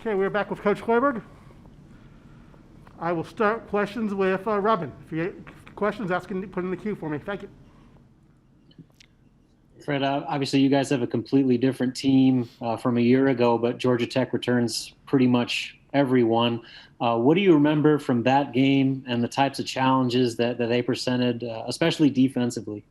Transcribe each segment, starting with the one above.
Okay, we're back with Coach Hoiberg. I will start questions with Robin. If you have questions, put in the queue for me. Thank you. Fred, obviously you guys have a completely different team from a year ago, but Georgia Tech returns pretty much everyone. What do you remember from that game and the types of challenges that they presented, especially defensively?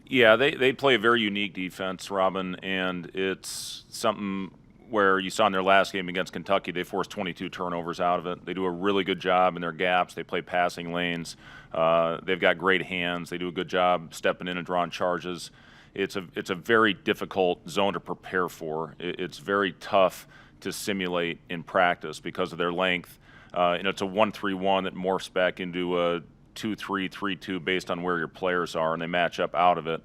Yeah, they play a very unique defense, Robin, and it's something where you saw in their last game against Kentucky, they forced 22 turnovers out of it. They do a really good job in their gaps. They play passing lanes. They've got great hands. They do a good job stepping in and drawing charges. It's a very difficult zone to prepare for. It's very tough to simulate in practice because of their length. It's a 1-3-1 that morphs back into a 2-3, 3-2 based on where your players are, and they match up out of it.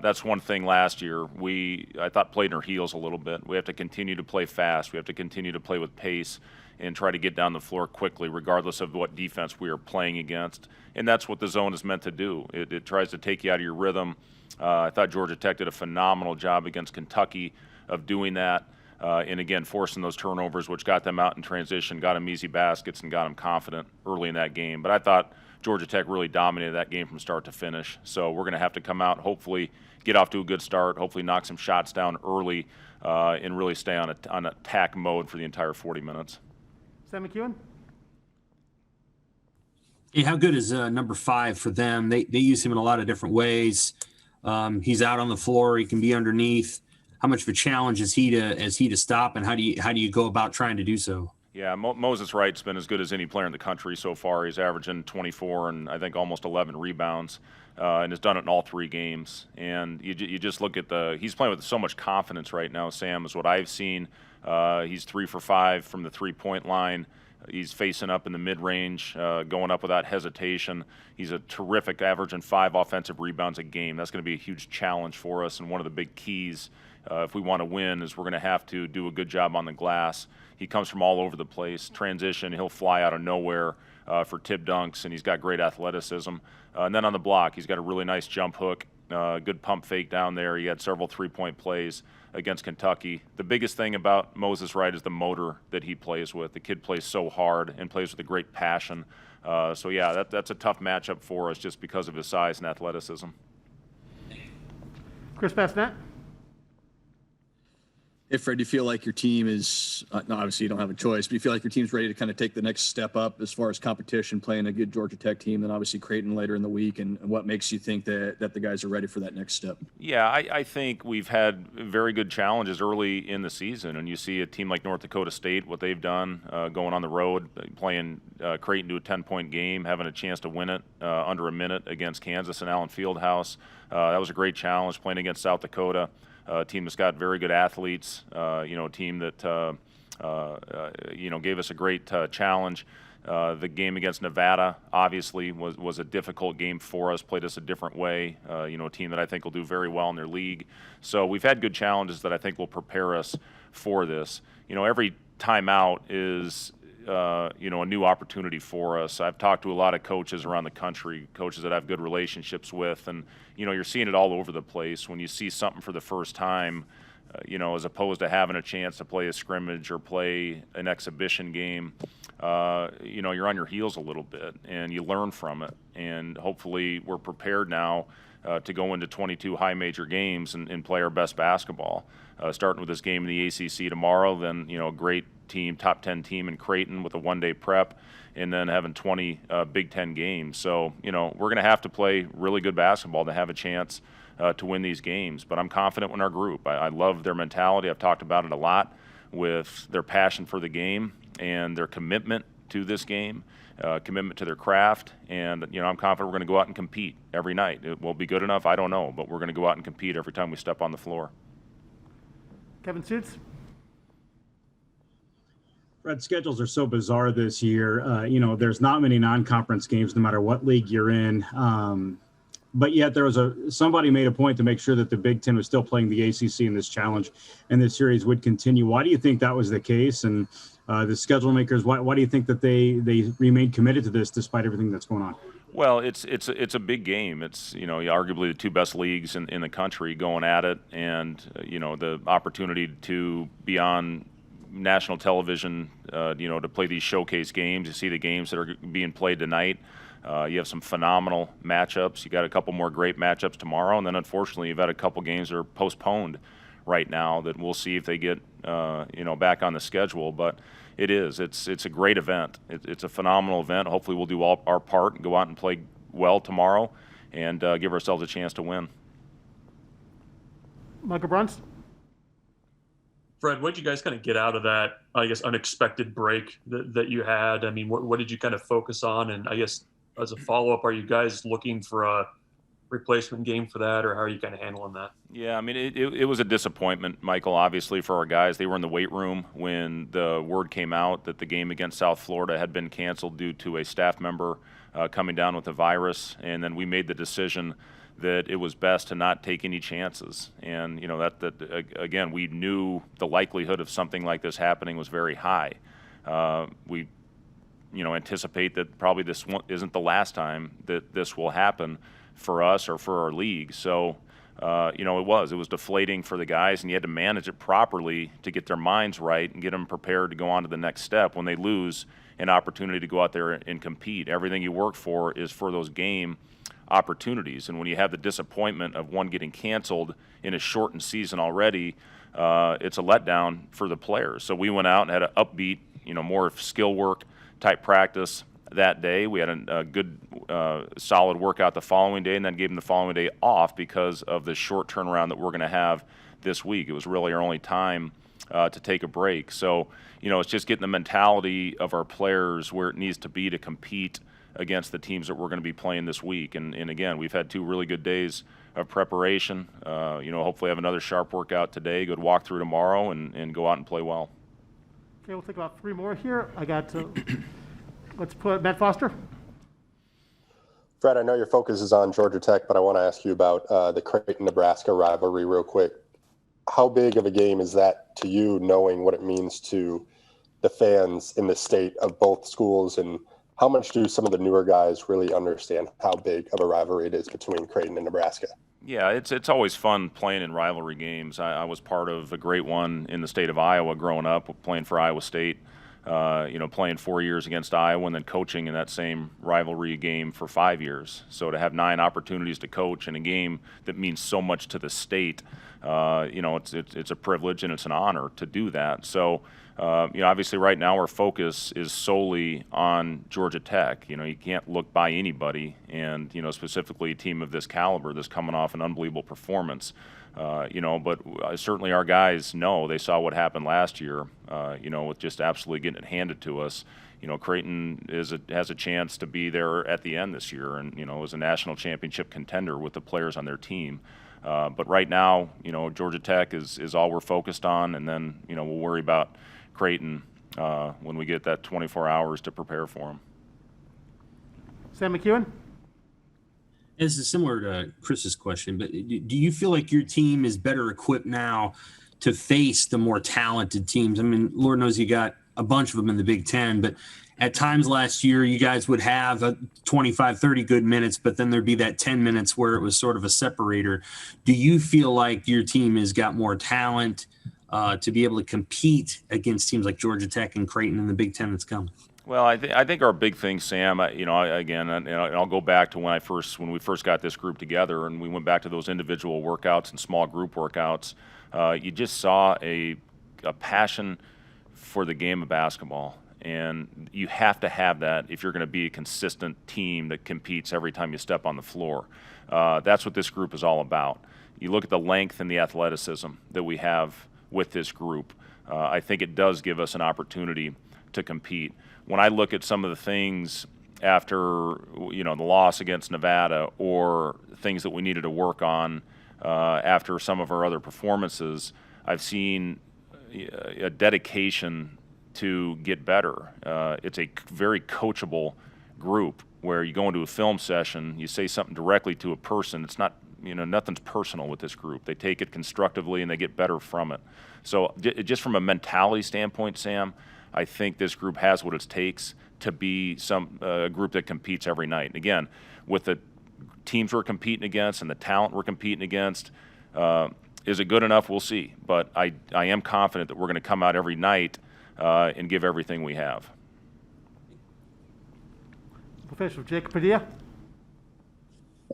That's one thing last year. I thought played in our heels a little bit. We have to continue to play fast. We have to continue to play with pace and try to get down the floor quickly, regardless of what defense we are playing against. And that's what the zone is meant to do. It tries to take you out of your rhythm. I thought Georgia Tech did a phenomenal job against Kentucky of doing that. And again, forcing those turnovers, which got them out in transition, got them easy baskets, and got them confident early in that game. But I thought Georgia Tech really dominated that game from start to finish. So we're going to have to come out, hopefully get off to a good start, hopefully knock some shots down early, and really stay on attack mode for the entire 40 minutes. Sam McEwen? Hey, how good is number 5 for them? They use him in a lot of different ways. He's out on the floor. He can be underneath. How much of a challenge is he to stop, and how do you go about trying to do so? Yeah, Moses Wright's been as good as any player in the country so far. He's averaging 24 and I think almost 11 rebounds, and has done it in all 3 games. And you just look at he's playing with so much confidence right now, Sam, is what I've seen. He's 3 for 5 from the 3-point line. He's facing up in the mid-range, going up without hesitation. He's a terrific, averaging 5 offensive rebounds a game. That's going to be a huge challenge for us, and one of the big keys if we want to win is we're going to have to do a good job on the glass. He comes from all over the place. Transition, he'll fly out of nowhere for tip dunks, and he's got great athleticism. And then on the block, he's got a really nice jump hook, good pump fake down there. He had several 3-point plays against Kentucky. The biggest thing about Moses Wright is the motor that he plays with. The kid plays so hard and plays with a great passion. So yeah, that's a tough matchup for us just because of his size and athleticism. Chris Bassnett? Hey, Fred, do you feel like your team is, no, obviously you don't have a choice, but do you feel like your team's ready to kind of take the next step up as far as competition, playing a good Georgia Tech team, then obviously Creighton later in the week, and what makes you think that the guys are ready for that next step? Yeah, I think we've had very good challenges early in the season, and you see a team like North Dakota State, what they've done, going on the road, playing Creighton to a 10-point game, having a chance to win it under a minute against Kansas and Allen Fieldhouse. That was a great challenge, playing against South Dakota. A team that's got very good athletes, a team that, gave us a great challenge. The game against Nevada obviously was a difficult game for us, played us a different way, a team that I think will do very well in their league. So we've had good challenges that I think will prepare us for this. Every timeout is a new opportunity for us. I've talked to a lot of coaches around the country, coaches that I have good relationships with, and you're seeing it all over the place. When you see something for the first time, as opposed to having a chance to play a scrimmage or play an exhibition game, you're on your heels a little bit and you learn from it. And hopefully we're prepared now to go into 22 high major games and play our best basketball. Starting with this game in the ACC tomorrow, then a great team, top 10 team in Creighton with a one-day prep, and then having 20 Big Ten games. So we're going to have to play really good basketball to have a chance to win these games. But I'm confident in our group. I love their mentality. I've talked about it a lot, with their passion for the game and their commitment to this game, commitment to their craft. And I'm confident we're going to go out and compete every night. It will be good enough, I don't know, but we're going to go out and compete every time we step on the floor. Kevin Suits? Fred, schedules are so bizarre this year. There's not many non-conference games, no matter what league you're in. But yet somebody made a point to make sure that the Big Ten was still playing the ACC in this challenge, and this series would continue. Why do you think that was the case? And the schedule makers, why do you think that they remained committed to this despite everything that's going on? Well, it's a big game. It's arguably the two best leagues in the country going at it, and the opportunity to be on national television, to play these showcase games. You see the games that are being played tonight. You have some phenomenal matchups. You got a couple more great matchups tomorrow, and then unfortunately you've had a couple games that are postponed right now that we'll see if they get back on the schedule. But it's a great event. It's a phenomenal event. Hopefully we'll do our part and go out and play well tomorrow and give ourselves a chance to win. Michael Bruns? Fred, what did you guys kind of get out of that, I guess, unexpected break that you had? I mean, what did you kind of focus on? And I guess as a follow-up, are you guys looking for a replacement game for that, or how are you kind of handling that? Yeah, I mean, it was a disappointment, Michael, obviously, for our guys. They were in the weight room when the word came out that the game against South Florida had been canceled due to a staff member coming down with the virus, and then we made the decision that it was best to not take any chances. And, that again, we knew the likelihood of something like this happening was very high. We, anticipate that probably this isn't the last time that this will happen for us or for our league. So, it was deflating for the guys, and you had to manage it properly to get their minds right and get them prepared to go on to the next step when they lose an opportunity to go out there and compete. Everything you work for is for those game opportunities, and when you have the disappointment of one getting canceled in a shortened season already, it's a letdown for the players. So we went out and had an upbeat, more skill work type practice that day. We had a good, solid workout the following day, and then gave them the following day off because of the short turnaround that we're going to have this week. It was really our only time to take a break. So, it's just getting the mentality of our players where it needs to be to compete against the teams that we're going to be playing this week. And again, we've had 2 really good days of preparation. Hopefully have another sharp workout today, good walkthrough tomorrow, and go out and play well. Okay, we'll take about 3 more here. Let's put Matt Foster. Fred, I know your focus is on Georgia Tech, but I want to ask you about the Creighton Nebraska rivalry real quick. How big of a game is that to you, knowing what it means to the fans in the state of both schools, and how much do some of the newer guys really understand how big of a rivalry it is between Creighton and Nebraska? Yeah, it's always fun playing in rivalry games. I was part of a great one in the state of Iowa growing up, playing for Iowa State, playing 4 years against Iowa and then coaching in that same rivalry game for 5 years. So to have 9 opportunities to coach in a game that means so much to the state, it's a privilege and it's an honor to do that. So, obviously right now our focus is solely on Georgia Tech. You can't look by anybody, and, specifically a team of this caliber that's coming off an unbelievable performance. But certainly our guys know, they saw what happened last year, with just absolutely getting it handed to us. Creighton has a chance to be there at the end this year and, is a national championship contender with the players on their team. But right now, Georgia Tech is all we're focused on, and then, we'll worry about Creighton when we get that 24 hours to prepare for them. Sam McEwen? This is similar to Chris's question, but do you feel like your team is better equipped now to face the more talented teams? I mean, Lord knows you got a bunch of them in the Big Ten, but at times last year you guys would have 25, 30 good minutes, but then there'd be that 10 minutes where it was sort of a separator. Do you feel like your team has got more talent to be able to compete against teams like Georgia Tech and Creighton in the Big Ten that's coming? Well, I think our big thing, Sam, again, and I'll go back to when we first got this group together, and we went back to those individual workouts and small group workouts. You just saw a passion for the game of basketball, and you have to have that if you're going to be a consistent team that competes every time you step on the floor. That's what this group is all about. You look at the length and the athleticism that we have with this group. I think it does give us an opportunity to compete. When I look at some of the things after, the loss against Nevada, or things that we needed to work on after some of our other performances, I've seen a dedication to get better. It's a very coachable group where you go into a film session, you say something directly to a person. It's not, nothing's personal with this group. They take it constructively and they get better from it. So just from a mentality standpoint, Sam, I think this group has what it takes to be a group that competes every night. And again, with the teams we're competing against and the talent we're competing against, is it good enough? We'll see. But I am confident that we're going to come out every night and give everything we have. We'll finish with Jake Padilla.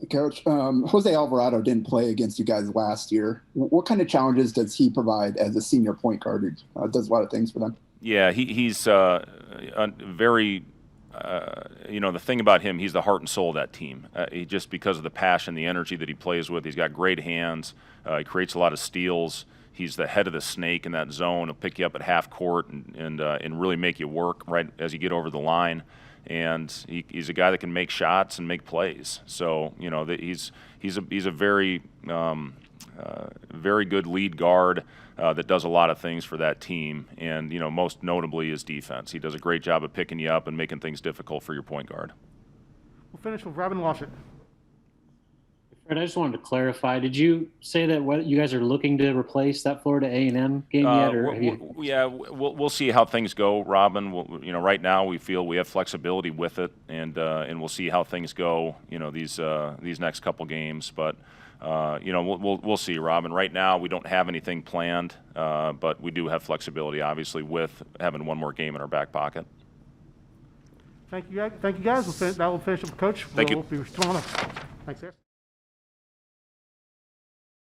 Coach, Jose Alvarado didn't play against you guys last year. What kind of challenges does he provide as a senior point guard who does a lot of things for them? Yeah, he's very, the thing about him, he's the heart and soul of that team. He just because of the passion, the energy that he plays with, he's got great hands. He creates a lot of steals. He's the head of the snake in that zone. He'll pick you up at half court and really make you work right as you get over the line. And he's a guy that can make shots and make plays. So he's a very very good lead guard that does a lot of things for that team. And most notably his defense. He does a great job of picking you up and making things difficult for your point guard. We'll finish with Robin Washington. Fred, I just wanted to clarify. Did you say that you guys are looking to replace that Florida A&M game yet? Or we'll see how things go, Robin. Right now we feel we have flexibility with it, and we'll see how things go. These next couple games, but we'll see, Robin. Right now we don't have anything planned, but we do have flexibility, obviously, with having one more game in our back pocket. Thank you, guys. That will finish up, Coach. Thank you. We'll be responding. Thanks, sir.